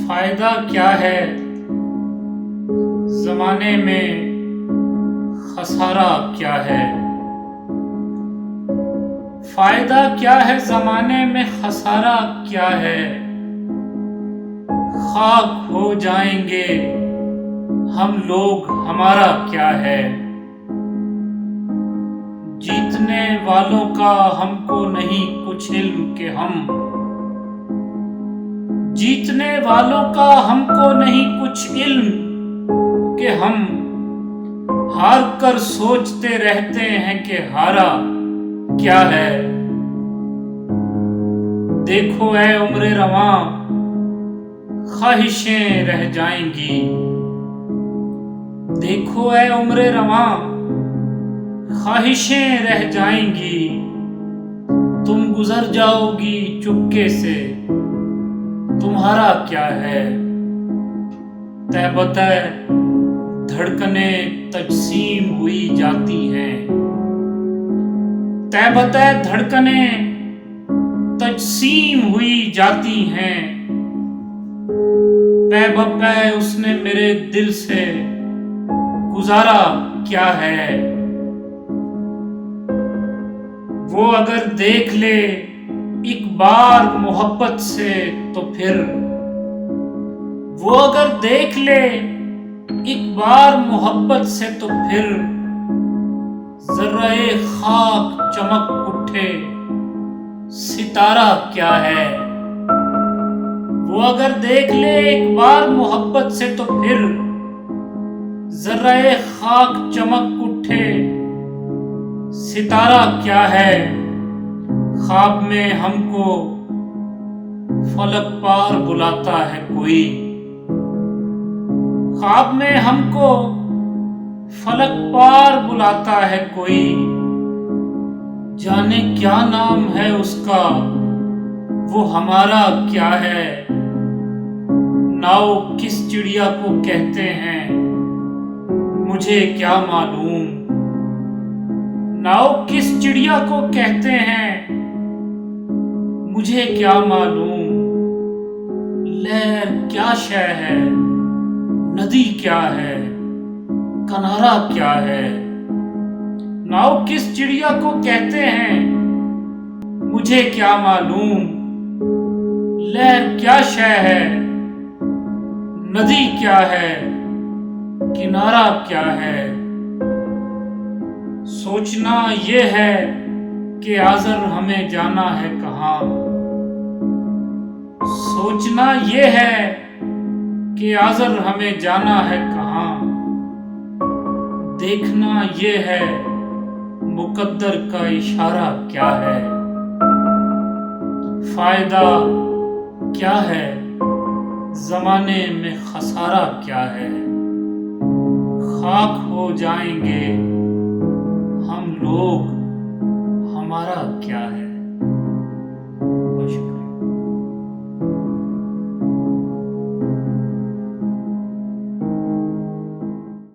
फायदा क्या है जमाने में, खसारा क्या है। फायदा क्या है जमाने में, खसारा क्या है। खाक हो जाएंगे हम लोग, हमारा क्या है। जीतने वालों का हमको नहीं कुछ इल्म के हम, जीतने वालों का हमको नहीं कुछ इल्म कि हम हार कर सोचते रहते हैं कि हारा क्या है। देखो ऐ उम्र रवां, ख्वाहिशें रह जाएंगी। देखो ऐ उम्र रवां, ख्वाहिशें रह जाएंगी। तुम गुजर जाओगी चुपके से, तुम्हारा क्या है। तय बतय धड़कनें तजसीम हुई जाती हैं। तय बतय धड़कनें तजसीम हुई जाती हैं। पै बपै उसने मेरे दिल से गुजारा क्या है। वो अगर देख ले एक बार मोहब्बत से तो फिर, वो अगर देख ले एक बार मोहब्बत से तो फिर, जर्रे खाक चमक उठे सितारा क्या है। वो अगर देख ले एक बार मोहब्बत से तो फिर, जर्रे खाक चमक उठे सितारा क्या है। ख्वाब में हमको फलक पार बुलाता है कोई, ख्वाब में हमको फलक पार बुलाता है कोई। जाने क्या नाम है उसका, वो हमारा क्या है। नाव किस चिड़िया को कहते हैं, मुझे क्या मालूम। नाव किस चिड़िया को कहते हैं, मुझे क्या मालूम। लहर क्या शय है, नदी क्या है, किनारा क्या है। नाव किस चिड़िया को कहते हैं, मुझे क्या मालूम। लहर क्या शय है, नदी क्या है, किनारा क्या है। सोचना ये है कि आज़र हमें जाना है कहाँ। सोचना ये है कि आज़र हमें जाना है कहाँ। देखना ये है मुकद्दर का इशारा क्या है। फायदा क्या है जमाने में, खसारा क्या है। खाक हो जाएंगे हम लोग, हमारा क्या है।